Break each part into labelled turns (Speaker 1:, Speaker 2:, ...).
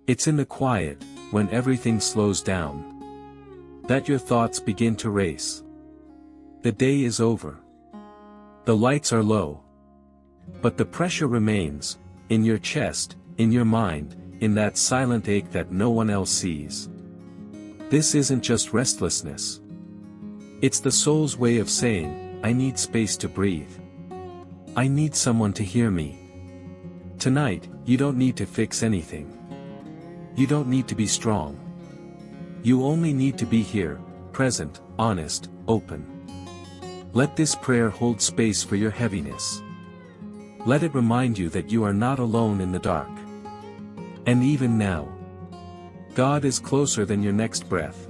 Speaker 1: It's in the quiet, when everything slows down, that your thoughts begin to race. The day is over. The lights are low. But the pressure remains, in your chest, in your mind, in that silent ache that no one else sees. This isn't just restlessness. It's the soul's way of saying, I need space to breathe. I need someone to hear me. Tonight, you don't need to fix anything. You don't need to be strong. You only need to be here, present, honest, open. Let this prayer hold space for your heaviness. Let it remind you that you are not alone in the dark. And even now, God is closer than your next breath.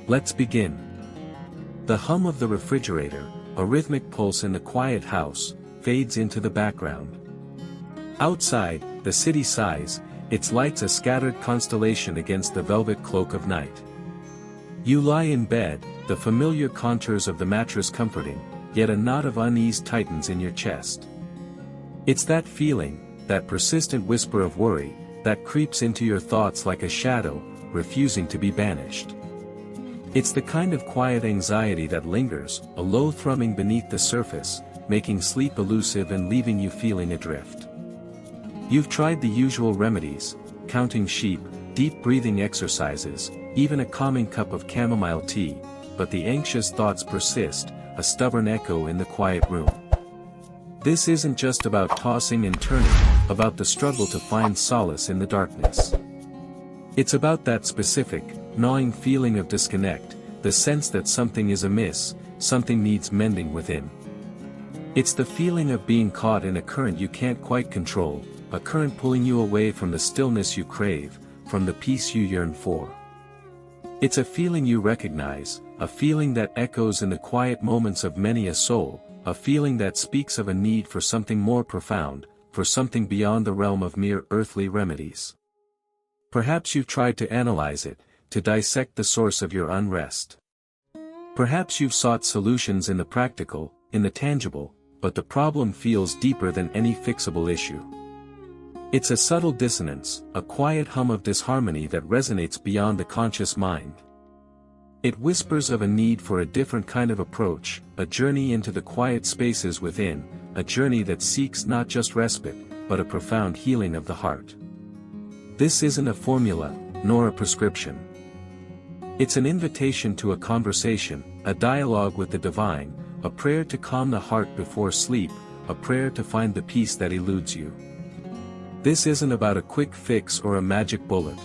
Speaker 1: Let's begin. The hum of the refrigerator, a rhythmic pulse in the quiet house, fades into the background. Outside, the city sighs, its lights a scattered constellation against the velvet cloak of night. You lie in bed, the familiar contours of the mattress comforting, yet a knot of unease tightens in your chest. It's that feeling, that persistent whisper of worry, that creeps into your thoughts like a shadow, refusing to be banished. It's the kind of quiet anxiety that lingers, a low thrumming beneath the surface, making sleep elusive and leaving you feeling adrift. You've tried the usual remedies, counting sheep, deep breathing exercises, even a calming cup of chamomile tea, but the anxious thoughts persist, a stubborn echo in the quiet room. This isn't just about tossing and turning, about the struggle to find solace in the darkness. It's about that specific, gnawing feeling of disconnect, the sense that something is amiss, something needs mending within. It's the feeling of being caught in a current you can't quite control, a current pulling you away from the stillness you crave, from the peace you yearn for. It's a feeling you recognize, a feeling that echoes in the quiet moments of many a soul, a feeling that speaks of a need for something more profound, for something beyond the realm of mere earthly remedies. Perhaps you've tried to analyze it, to dissect the source of your unrest. Perhaps you've sought solutions in the practical, in the tangible, but the problem feels deeper than any fixable issue. It's a subtle dissonance, a quiet hum of disharmony that resonates beyond the conscious mind. It whispers of a need for a different kind of approach, a journey into the quiet spaces within, a journey that seeks not just respite, but a profound healing of the heart. This isn't a formula, nor a prescription. It's an invitation to a conversation, a dialogue with the divine, a prayer to calm the heart before sleep, a prayer to find the peace that eludes you. This isn't about a quick fix or a magic bullet.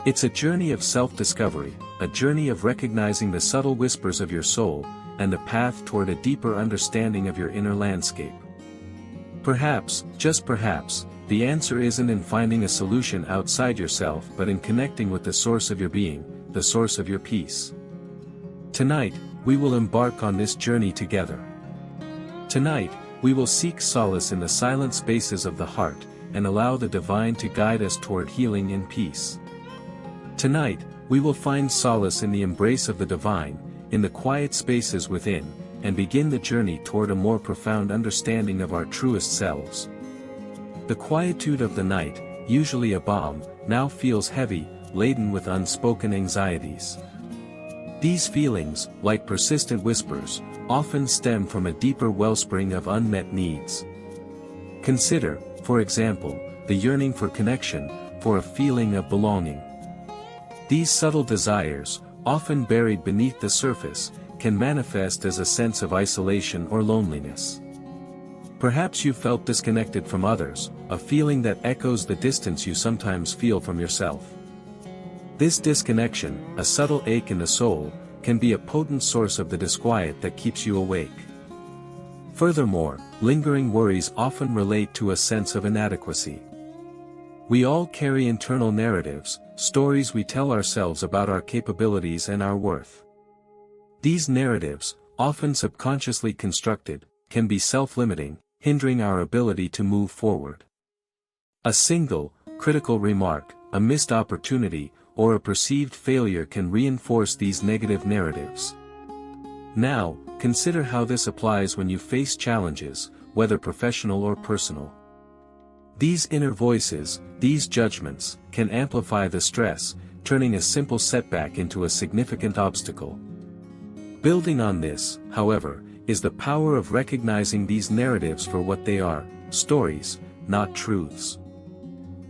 Speaker 1: It's a journey of self-discovery, a journey of recognizing the subtle whispers of your soul, and a path toward a deeper understanding of your inner landscape. Perhaps, just perhaps, the answer isn't in finding a solution outside yourself but in connecting with the source of your being, the source of your peace. Tonight, we will embark on this journey together. Tonight, we will seek solace in the silent spaces of the heart, and allow the divine to guide us toward healing and peace. Tonight, we will find solace in the embrace of the divine, in the quiet spaces within, and begin the journey toward a more profound understanding of our truest selves. The quietude of the night, usually a balm, now feels heavy, laden with unspoken anxieties. These feelings, like persistent whispers, often stem from a deeper wellspring of unmet needs. Consider, for example, the yearning for connection, for a feeling of belonging. These subtle desires, often buried beneath the surface, can manifest as a sense of isolation or loneliness. Perhaps you felt disconnected from others, a feeling that echoes the distance you sometimes feel from yourself. This disconnection, a subtle ache in the soul, can be a potent source of the disquiet that keeps you awake. Furthermore, lingering worries often relate to a sense of inadequacy. We all carry internal narratives, stories we tell ourselves about our capabilities and our worth. These narratives, often subconsciously constructed, can be self-limiting, hindering our ability to move forward. A single, critical remark, a missed opportunity, or a perceived failure can reinforce these negative narratives. Now, consider how this applies when you face challenges, whether professional or personal. These inner voices, these judgments, can amplify the stress, turning a simple setback into a significant obstacle. Building on this, however, is the power of recognizing these narratives for what they are: stories, not truths.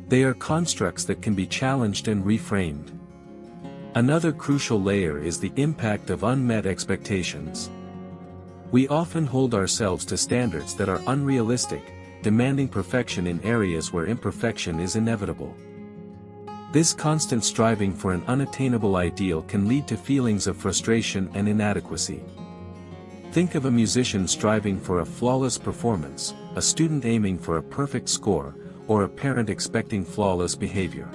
Speaker 1: They are constructs that can be challenged and reframed. Another crucial layer is the impact of unmet expectations. We often hold ourselves to standards that are unrealistic, demanding perfection in areas where imperfection is inevitable. This constant striving for an unattainable ideal can lead to feelings of frustration and inadequacy. Think of a musician striving for a flawless performance, a student aiming for a perfect score, or a parent expecting flawless behavior.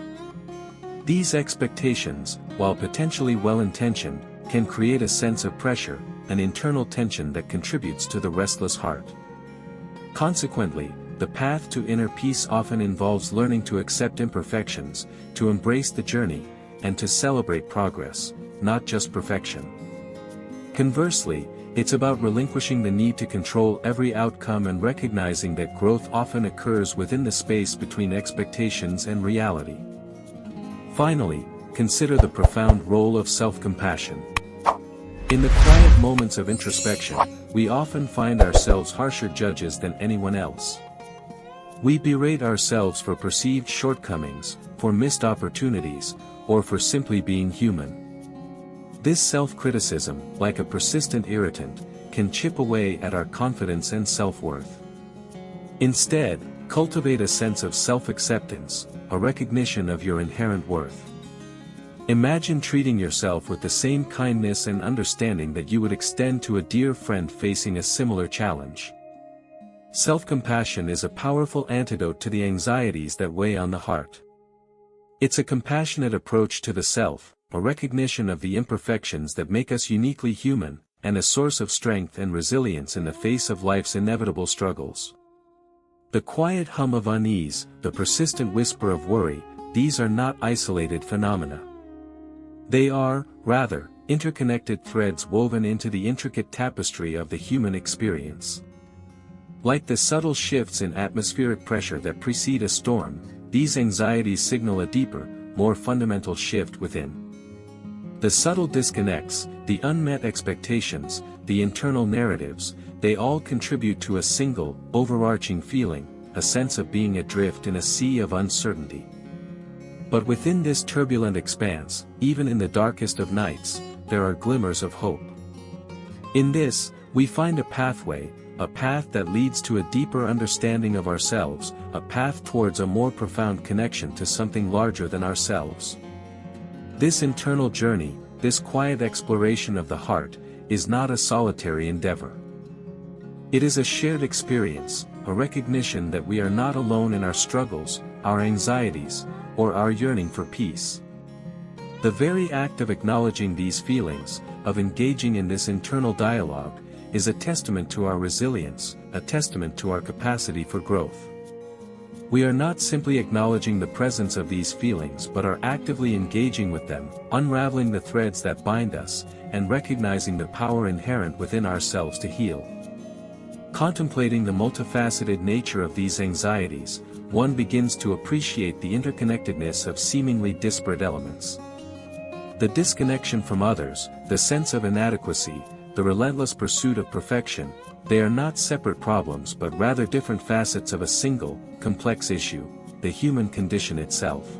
Speaker 1: These expectations, while potentially well-intentioned, can create a sense of pressure, an internal tension that contributes to the restless heart. Consequently, the path to inner peace often involves learning to accept imperfections, to embrace the journey, and to celebrate progress, not just perfection. Conversely, it's about relinquishing the need to control every outcome and recognizing that growth often occurs within the space between expectations and reality. Finally, consider the profound role of self-compassion. In the quiet moments of introspection, we often find ourselves harsher judges than anyone else. We berate ourselves for perceived shortcomings, for missed opportunities, or for simply being human. This self-criticism, like a persistent irritant, can chip away at our confidence and self-worth. Instead, cultivate a sense of self-acceptance, a recognition of your inherent worth. Imagine treating yourself with the same kindness and understanding that you would extend to a dear friend facing a similar challenge. Self-compassion is a powerful antidote to the anxieties that weigh on the heart. It's a compassionate approach to the self, a recognition of the imperfections that make us uniquely human, and a source of strength and resilience in the face of life's inevitable struggles. The quiet hum of unease, the persistent whisper of worry, these are not isolated phenomena. They are, rather, interconnected threads woven into the intricate tapestry of the human experience. Like the subtle shifts in atmospheric pressure that precede a storm, these anxieties signal a deeper, more fundamental shift within. The subtle disconnects, the unmet expectations, the internal narratives, they all contribute to a single, overarching feeling, a sense of being adrift in a sea of uncertainty. But within this turbulent expanse, even in the darkest of nights, there are glimmers of hope. In this, we find a pathway, a path that leads to a deeper understanding of ourselves, a path towards a more profound connection to something larger than ourselves. This internal journey, this quiet exploration of the heart, is not a solitary endeavor. It is a shared experience, a recognition that we are not alone in our struggles, our anxieties, or our yearning for peace. The very act of acknowledging these feelings, of engaging in this internal dialogue, is a testament to our resilience, a testament to our capacity for growth. We are not simply acknowledging the presence of these feelings but are actively engaging with them, unraveling the threads that bind us, and recognizing the power inherent within ourselves to heal. Contemplating the multifaceted nature of these anxieties, one begins to appreciate the interconnectedness of seemingly disparate elements. The disconnection from others, the sense of inadequacy, the relentless pursuit of perfection, they are not separate problems but rather different facets of a single, complex issue, the human condition itself.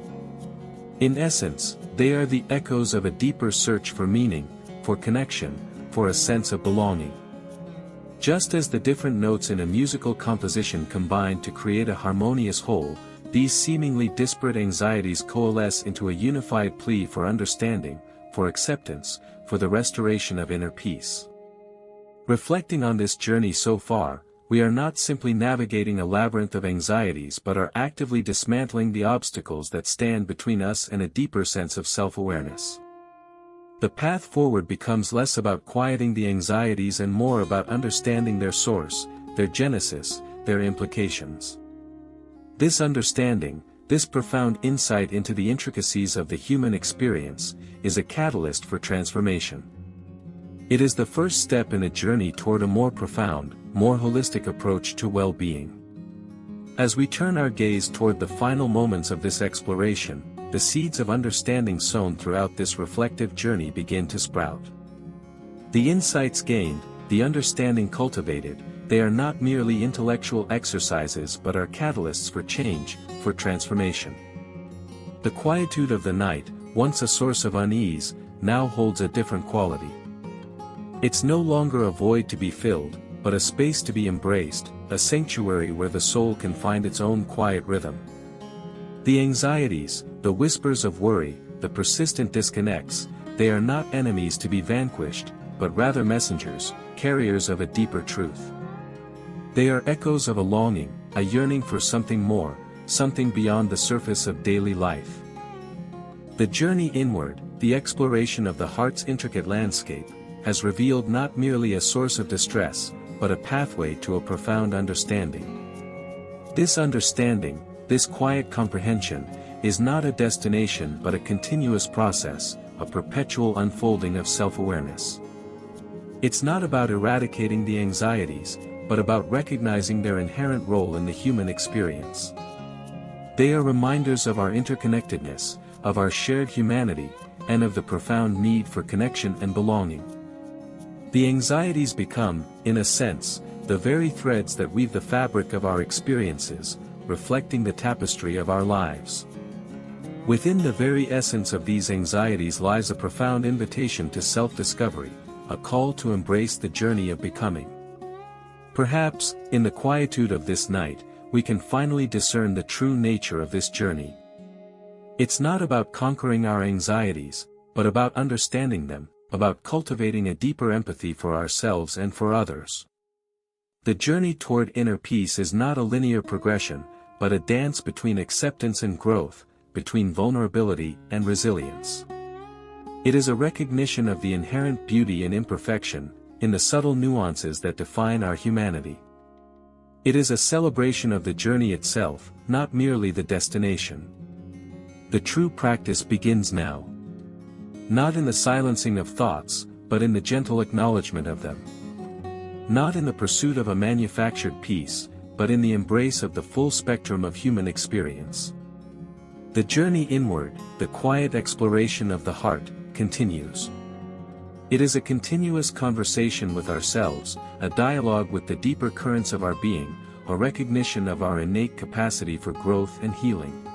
Speaker 1: In essence, they are the echoes of a deeper search for meaning, for connection, for a sense of belonging. Just as the different notes in a musical composition combine to create a harmonious whole, these seemingly disparate anxieties coalesce into a unified plea for understanding, for acceptance, for the restoration of inner peace. Reflecting on this journey so far, we are not simply navigating a labyrinth of anxieties but are actively dismantling the obstacles that stand between us and a deeper sense of self-awareness. The path forward becomes less about quieting the anxieties and more about understanding their source, their genesis, their implications. This understanding, this profound insight into the intricacies of the human experience, is a catalyst for transformation. It is the first step in a journey toward a more profound, more holistic approach to well-being. As we turn our gaze toward the final moments of this exploration, the seeds of understanding sown throughout this reflective journey begin to sprout. The insights gained, the understanding cultivated, they are not merely intellectual exercises but are catalysts for change, for transformation. The quietude of the night, once a source of unease, now holds a different quality. It's no longer a void to be filled, but a space to be embraced, a sanctuary where the soul can find its own quiet rhythm. The anxieties, the whispers of worry, the persistent disconnects, they are not enemies to be vanquished, but rather messengers, carriers of a deeper truth. They are echoes of a longing, a yearning for something more, something beyond the surface of daily life. The journey inward, the exploration of the heart's intricate landscape, has revealed not merely a source of distress, but a pathway to a profound understanding. This understanding, this quiet comprehension, is not a destination but a continuous process, a perpetual unfolding of self-awareness. It's not about eradicating the anxieties, but about recognizing their inherent role in the human experience. They are reminders of our interconnectedness, of our shared humanity, and of the profound need for connection and belonging. The anxieties become, in a sense, the very threads that weave the fabric of our experiences, reflecting the tapestry of our lives. Within the very essence of these anxieties lies a profound invitation to self-discovery, a call to embrace the journey of becoming. Perhaps, in the quietude of this night, we can finally discern the true nature of this journey. It's not about conquering our anxieties, but about understanding them, about cultivating a deeper empathy for ourselves and for others. The journey toward inner peace is not a linear progression, but a dance between acceptance and growth, between vulnerability and resilience. It is a recognition of the inherent beauty in imperfection, in the subtle nuances that define our humanity. It is a celebration of the journey itself, not merely the destination. The true practice begins now. Not in the silencing of thoughts, but in the gentle acknowledgement of them. Not in the pursuit of a manufactured peace, but in the embrace of the full spectrum of human experience. The journey inward, the quiet exploration of the heart, continues. It is a continuous conversation with ourselves, a dialogue with the deeper currents of our being, a recognition of our innate capacity for growth and healing.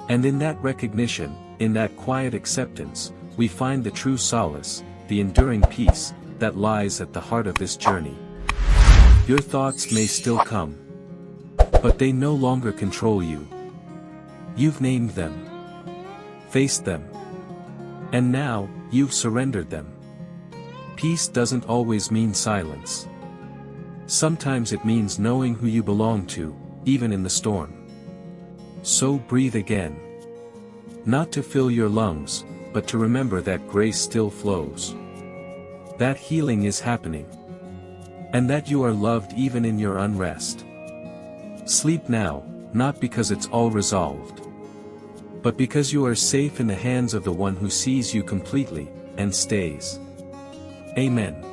Speaker 1: And in that recognition, in that quiet acceptance, we find the true solace, the enduring peace, that lies at the heart of this journey. Your thoughts may still come, but they no longer control you. You've named them, faced them, and now, you've surrendered them. Peace doesn't always mean silence. Sometimes it means knowing who you belong to, even in the storm. So breathe again. Not to fill your lungs, but to remember that grace still flows. That healing is happening. And that you are loved even in your unrest. Sleep now, not because it's all resolved, but because you are safe in the hands of the one who sees you completely, and stays. Amen.